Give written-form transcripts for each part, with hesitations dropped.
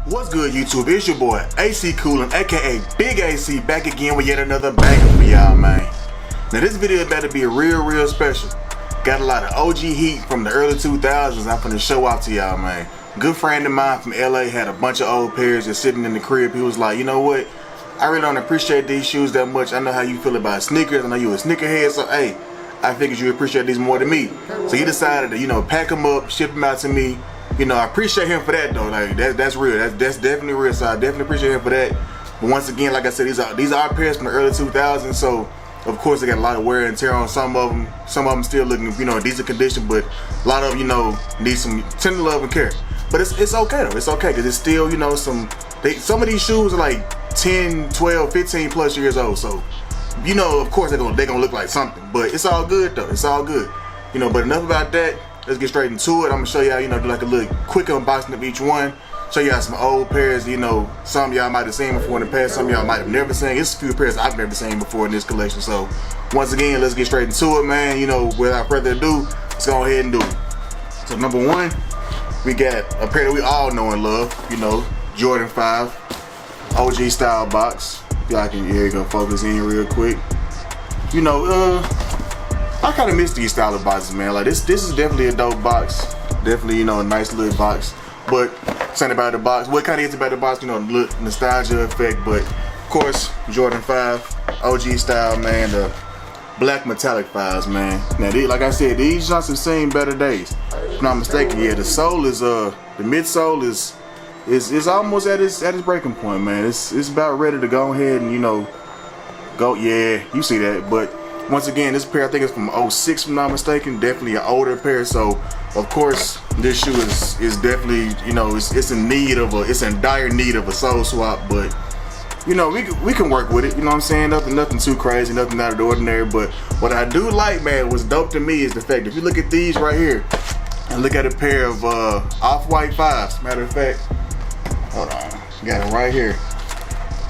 What's good, YouTube? It's your boy AC Coolin, aka Big AC, back again with yet another banger for y'all, man. Now this video is about to be real special. Got a lot of OG heat from the early 2000s I'm finna show off to y'all, man. Good friend of mine from LA had a bunch of old pairs just sitting in the crib. He was like, you know what? I really don't appreciate these shoes that much. I know how you feel about sneakers. I know you a sneakerhead, so hey, I figured you appreciate these more than me. So he decided to, you know, pack them up, ship them out to me. You know, I appreciate him for that though. Like that's real. That's definitely real. So I definitely appreciate him for that. But once again, like I said, these are pairs from the early 2000s. So of course they got a lot of wear and tear on some of them. Some of them still looking, you know, in decent condition, but a lot of them, you know, need some tender love and care. But it's okay though. It's okay because it's still, you know, some of these shoes are like 10, 12, 15 plus years old. So you know, of course they're gonna look like something. But it's all good though. It's all good. You know. But enough about that. Let's get straight into it. I'm gonna show y'all, you know, do like a little quick unboxing of each one. Show y'all some old pairs, you know, some y'all might have seen before in the past, some y'all might have never seen. It's a few pairs I've never seen before in this collection. So once again, let's get straight into it, man. You know, without further ado, let's go ahead and do it. So number one, we got a pair that we all know and love, you know, Jordan 5 OG style box. Y'all can, here you go, focus in real quick. You know, I kind of miss these style of boxes, man. Like this is definitely a dope box. Definitely, you know, a nice little box. But something about the box, what kind of is about the box, you know, look, nostalgia effect. But of course, Jordan 5 OG style, man. The black metallic 5s, man. Now, like I said, these Johnson have seen better days. If I'm not mistaken, yeah, the sole is the midsole is almost at its breaking point, man. It's about ready to go ahead and, you know, go. Yeah, you see that, but. Once again, this pair I think is from 06 if I'm not mistaken, definitely an older pair. So of course this shoe is definitely, you know, it's in dire need of a sole swap, but you know, we can work with it, you know what I'm saying? Nothing too crazy, nothing out of the ordinary. But what I do like, man, what's dope to me is the fact if you look at these right here and look at a pair of off-white 5s, matter of fact, hold on, got it right here.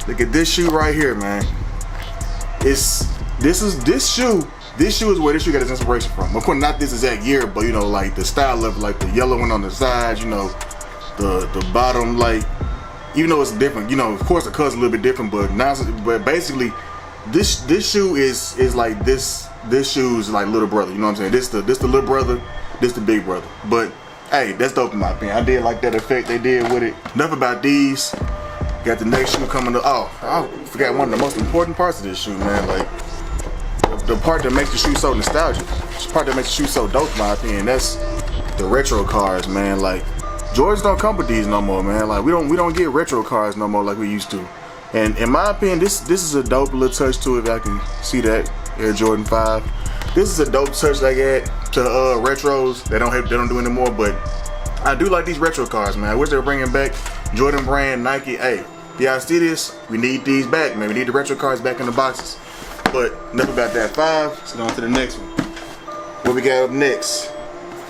Look at this shoe right here, man. This shoe is where this shoe got its inspiration from. Of course, not this exact year, but you know, like the style of like the yellow one on the sides, you know, the bottom, like, even though it's different, you know, of course the color's a little bit different, but basically this shoe is like this shoe is like little brother, you know what I'm saying? This the little brother, this the big brother. But hey, that's dope in my opinion. I did like that effect they did with it. Enough about these. Got the next shoe coming up. Oh, I forgot one of the most important parts of this shoe, man. Like the part that makes the shoe so nostalgic, the part that makes the shoe so dope in my opinion, that's the retro cards, man. Like Jordans don't come with these no more, man. Like we don't get retro cards no more like we used to. And in my opinion, this is a dope little touch to it. If I can see that Air Jordan 5. This is a dope touch they get to retros. They don't do anymore, but I do like these retro cards, man. I wish they were bringing back Jordan brand, Nike. Hey, y'all see this? We need these back, man. We need the retro cards back in the boxes. But enough about that 5. Let's go on to the next one. What we got up next?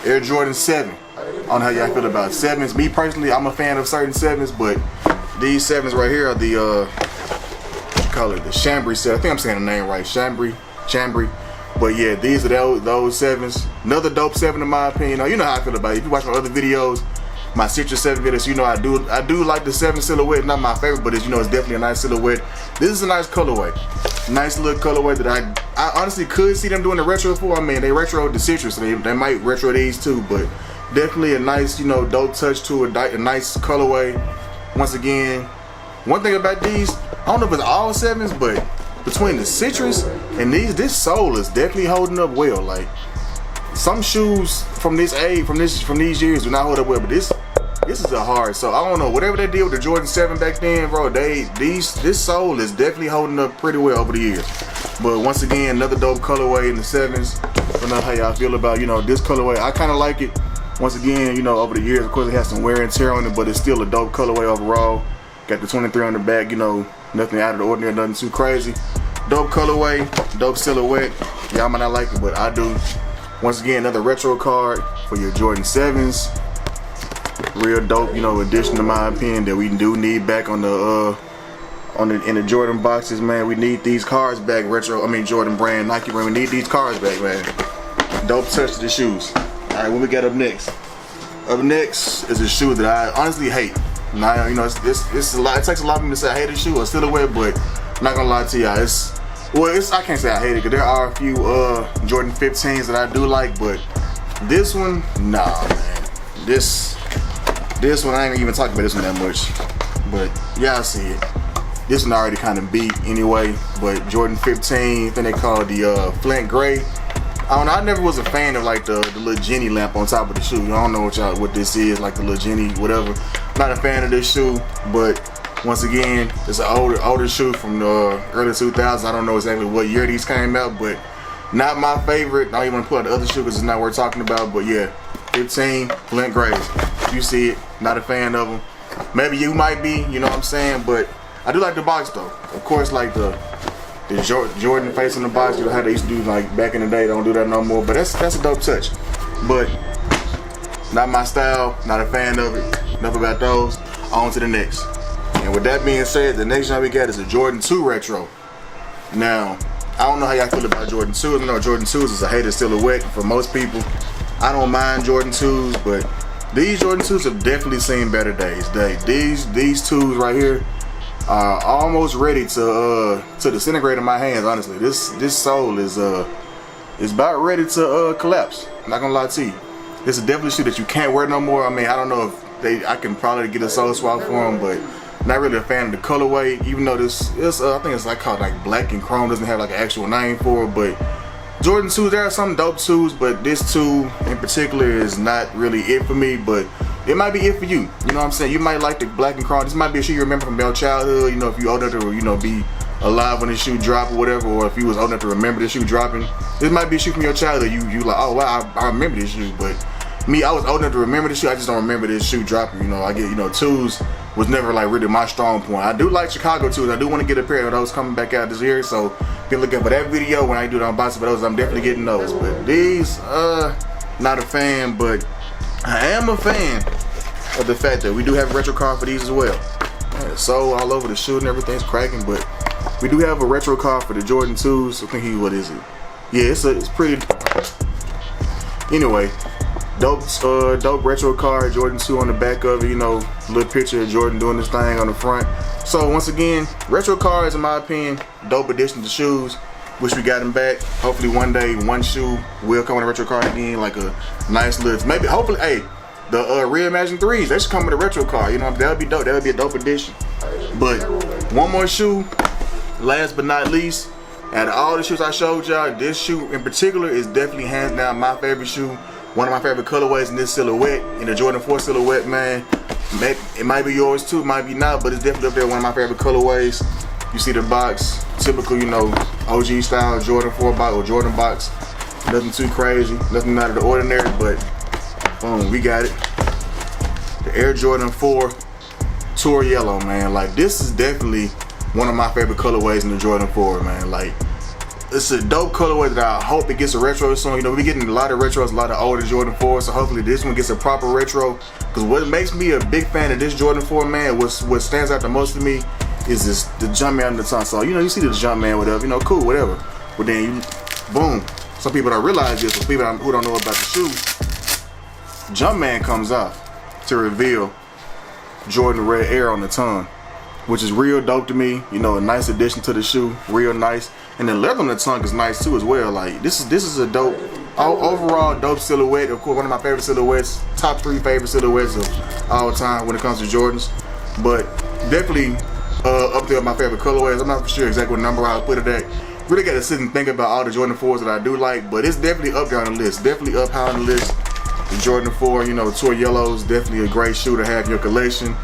Air Jordan 7. I don't know how y'all feel about 7s. Me personally, I'm a fan of certain 7s, but these 7s right here are the what you call it, the Chambry set. I think I'm saying the name right, Chambry. But yeah, these are those 7s. Another dope 7 in my opinion. You know how I feel about it. If you watch my other videos, my Citrus 7 videos, you know I do like the 7 silhouette. Not my favorite, but it's, you know, it's definitely a nice silhouette. This is a nice colorway. Nice little colorway that I honestly could see them doing the retro for. I mean, they retroed the Citrus, so they might retro these too, but definitely a nice, you know, dope touch to it, a nice colorway. Once again, one thing about these, I don't know if it's all 7s, but between the Citrus and this sole is definitely holding up well. Like some shoes from this age, from these years do not hold up well, but this is a hard. So I don't know, whatever they did with the Jordan 7 back then, bro, this sole is definitely holding up pretty well over the years. But once again, another dope colorway in the 7s. I don't know how y'all feel about, you know, this colorway. I kind of like it. Once again, you know, over the years, of course, it has some wear and tear on it, but it's still a dope colorway overall. Got the 23 on the back, you know, nothing out of the ordinary, nothing too crazy. Dope colorway, dope silhouette. Y'all might not like it, but I do. Once again, another retro card for your Jordan 7s. Real dope, you know, addition in my opinion that we do need back in the Jordan boxes, man. We need these cards back, Jordan brand, Nike brand. We need these cards back, man. Dope touch to the shoes. All right, what we got up next? Up next is a shoe that I honestly hate. Now, you know, it's a lot. It takes a lot of me to say I hate this shoe or silhouette, but I'm not gonna lie to y'all. I can't say I hate it because there are a few Jordan 15s that I do like, but this one, nah, man. This one, I ain't gonna even talk about this one that much, but y'all see it. This one already kind of beat anyway, but Jordan 15, I think they call it the Flint Gray. I don't know, I never was a fan of like the little Jenny lamp on top of the shoe. I don't know what this is, like the little Jenny, whatever. Not a fan of this shoe, but once again, it's an older shoe from the early 2000s. I don't know exactly what year these came out, but not my favorite. I don't even want to pull out the other shoe because it's not worth talking about, but yeah, 15 Flint Grays. You see it, not a fan of them. Maybe you might be, you know what I'm saying, but I do like the box though. Of course, like the Jordan face in the box, you know how they used to do like back in the day. They don't do that no more, but that's a dope touch. But not my style, not a fan of it. Enough about those. On to the next. And with that being said, the next one we got is a Jordan 2 retro. Now, I don't know how y'all feel about Jordan 2s. I know Jordan 2s is a hated silhouette for most people. I don't mind Jordan 2s, but these Jordan 2s have definitely seen better days. These 2s right here are almost ready to disintegrate in my hands. Honestly, this sole is about ready to collapse. I'm not gonna lie to you. This is definitely a shoe that you can't wear no more. I mean, I don't know if I can probably get a sole swap for them, but not really a fan of the colorway. Even though this I think it's like called like black and chrome, doesn't have like an actual name for it, but Jordan 2s, there are some dope 2s, but this 2 in particular is not really it for me, but it might be it for you. You know what I'm saying? You might like the black and chrome. This might be a shoe you remember from your childhood, you know, if you old enough to, you know, be alive when this shoe dropped or whatever, or if you was old enough to remember the shoe dropping. This might be a shoe from your childhood. You like, oh wow, I remember this shoe, but me, I was old enough to remember this shoe. I just don't remember this shoe dropping. You know, I get, you know, 2s was never like really my strong point. I do like Chicago 2s. I do want to get a pair of those coming back out this year, so be looking for that video when I do the unboxing for those. I'm definitely getting those. But these, not a fan, but I am a fan of the fact that we do have a retro card for these as well. So all over the shoe and everything's cracking, but we do have a retro card for the Jordan 2s. I think what is it? Yeah, it's pretty. Anyway, dope retro card, Jordan 2 on the back of it, you know, little picture of Jordan doing this thing on the front. So once again, retro cards, in my opinion, dope addition to shoes. Wish we got them back. Hopefully one day, one shoe will come with a retro card again, like a nice little, maybe, hopefully, hey, the Reimagined 3s, they should come with a retro card, you know, that would be dope. That would be a dope addition. But one more shoe, last but not least, out of all the shoes I showed y'all, this shoe in particular is definitely hands down my favorite shoe. One of my favorite colorways in this silhouette, in the Jordan 4 silhouette, man. It might be yours too, might be not, but it's definitely up there, one of my favorite colorways. You see the box, typical, you know, OG style Jordan 4 box or Jordan box. Nothing too crazy, nothing out of the ordinary, but boom, we got it. The Air Jordan 4 Tour Yellow, man. Like, this is definitely one of my favorite colorways in the Jordan 4, man. Like, it's a dope colorway that I hope it gets a retro soon. You know, we're getting a lot of retros, a lot of older Jordan 4s, so hopefully this one gets a proper retro. Because what makes me a big fan of this Jordan 4, man, what stands out the most to me is the Jumpman on the tongue. So, you know, you see the Jumpman, whatever, you know, cool, whatever. But then you, boom. Some people don't realize this, but people who don't know about the shoe, Jumpman comes off to reveal Jordan Red Air on the tongue, which is real dope to me. You know, a nice addition to the shoe, real nice. And the leather on the tongue is nice too as well. Like, this is a dope, overall dope silhouette. Of course, one of my favorite silhouettes, top 3 favorite silhouettes of all time when it comes to Jordans. But definitely up there with my favorite colorways. I'm not for sure exactly what number I'll put it at. Really got to sit and think about all the Jordan 4s that I do like, but it's definitely up there on the list. Definitely up high on the list. The Jordan 4, you know, Tour Yellows, definitely a great shoe to have in your collection.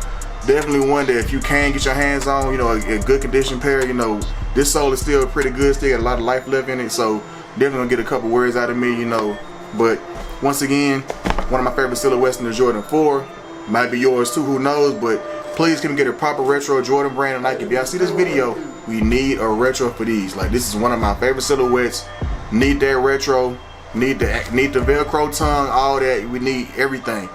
Definitely one that if you can get your hands on, you know, a good condition pair, you know, this sole is still pretty good, still got a lot of life left in it, so definitely gonna get a couple words out of me, you know. But once again, one of my favorite silhouettes in the Jordan 4. Might be yours too, who knows, but please can we get a proper retro Jordan brand. And like, if y'all see this video, we need a retro for these. Like, this is one of my favorite silhouettes. Need that retro, need the Velcro tongue, all that. We need everything.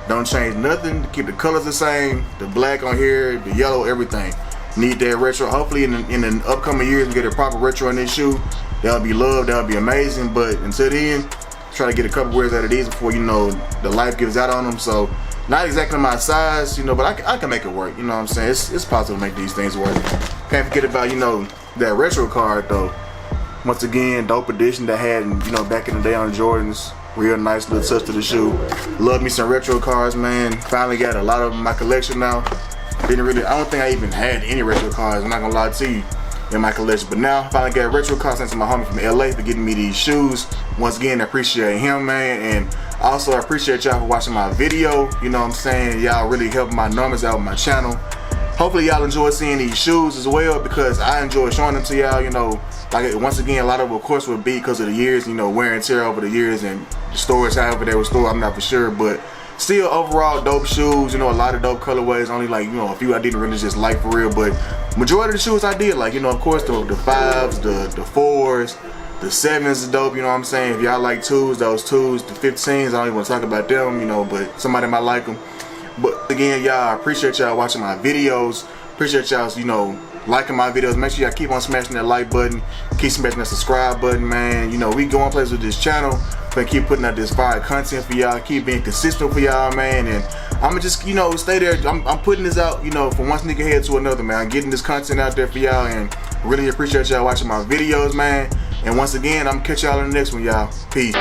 Don't change nothing. Keep the colors the same. The black on here, the yellow, everything. Need that retro. Hopefully in the upcoming years we get a proper retro in this shoe. That'll be love. That'll be amazing. But until then, try to get a couple wears out of these before, you know, the life gives out on them. So Not exactly my size, you know, but I can make it work. You know what I'm saying? It's possible to make these things work. Can't forget about, you know, that retro card though. Once again, dope edition that had, you know, back in the day on Jordans. Real nice little touch to the shoe. Love me some retro cards, man. Finally got a lot of them in my collection now. I don't think I even had any retro cards, I'm not gonna lie to you, in my collection. But now, finally got retro cards thanks to my homie from LA for getting me these shoes. Once again, I appreciate him, man. And also, I appreciate y'all for watching my video. You know what I'm saying? Y'all really helping my numbers out with my channel. Hopefully y'all enjoy seeing these shoes as well, because I enjoy showing them to y'all. You know, like, once again, a lot of it, of course, would be because of the years, you know, wear and tear over the years, and the storage, however they were stored, I'm not for sure. But still, overall, dope shoes. You know, a lot of dope colorways. Only, like, you know, a few I didn't really just like for real, but majority of the shoes I did like. You know, of course, the 5s, the 4s, the 7s is dope. You know what I'm saying? If y'all like 2s, those 2s, the 15s, I don't even want to talk about them. You know, but somebody might like them. But again, y'all, I appreciate y'all watching my videos. Appreciate y'all, you know, liking my videos. Make sure y'all keep on smashing that like button. Keep smashing that subscribe button, man. You know, we going places with this channel. But keep putting out this fire content for y'all. Keep being consistent for y'all, man. And I'ma just, you know, stay there. I'm putting this out, you know, from one sneaker head to another, man. I'm getting this content out there for y'all, and really appreciate y'all watching my videos, man. And once again, I'm gonna catch y'all in the next one, y'all. Peace.